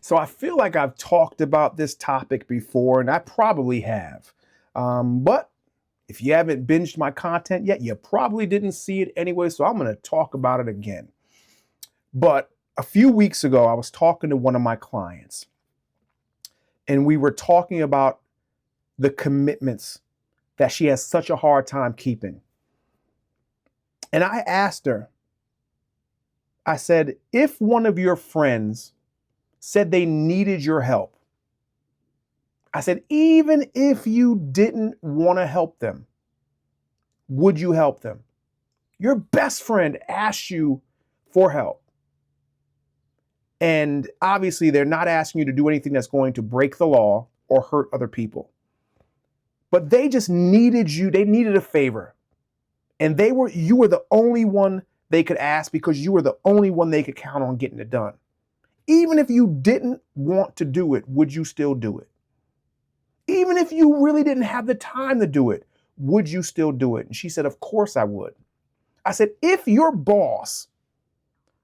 So I feel like I've talked about this topic before, and I probably have. But if you haven't binged my content yet, you probably didn't see it anyway, so I'm going to talk about it again. But a few weeks ago, I was talking to one of my clients, and we were talking about the commitments that she has such a hard time keeping. And I asked her, I said, if one of your friends said they needed your help, I said, even if you didn't want to help them, would you help them? Your best friend asked you for help. And obviously, they're not asking you to do anything that's going to break the law or hurt other people. But they just needed you. They needed a favor. And you were the only one they could ask because you were the only one they could count on getting it done. Even if you didn't want to do it, would you still do it? Even if you really didn't have the time to do it, would you still do it? And she said, of course I would. I said, if your boss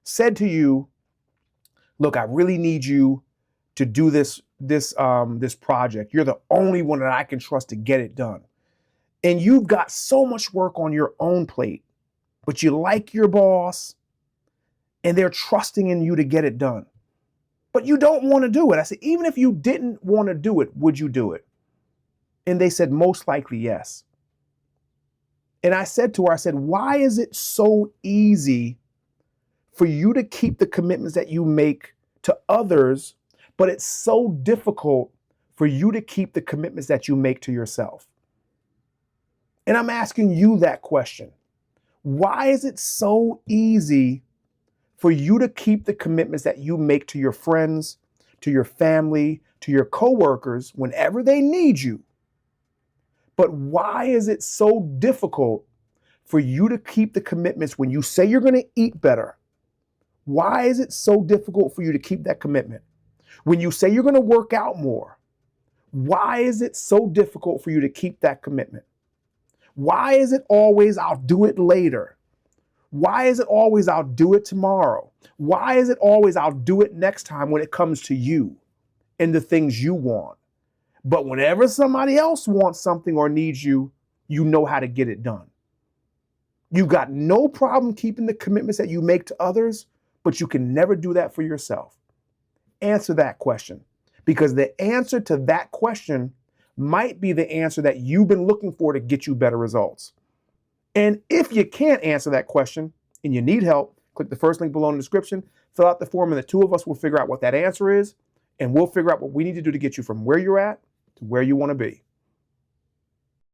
said to you, look, I really need you to do this project. You're the only one that I can trust to get it done. And you've got so much work on your own plate, but you like your boss and they're trusting in you to get it done. But you don't want to do it. I said, even if you didn't want to do it, would you do it? And they said, most likely, yes. And I said to her, I said, why is it so easy for you to keep the commitments that you make to others, but it's so difficult for you to keep the commitments that you make to yourself? And I'm asking you that question. Why is it so easy for you to keep the commitments that you make to your friends, to your family, to your coworkers whenever they need you? But why is it so difficult for you to keep the commitments when you say you're going to eat better? Why is it so difficult for you to keep that commitment? When you say you're going to work out more, why is it so difficult for you to keep that commitment? Why is it always, I'll do it later? Why is it always, I'll do it tomorrow? Why is it always, I'll do it next time when it comes to you and the things you want? But whenever somebody else wants something or needs you, you know how to get it done. You've got no problem keeping the commitments that you make to others, but you can never do that for yourself. Answer that question, because the answer to that question might be the answer that you've been looking for to get you better results. And if you can't answer that question and you need help, click the first link below in the description, fill out the form, and the two of us will figure out what that answer is, and we'll figure out what we need to do to get you from where you're at to where you want to be.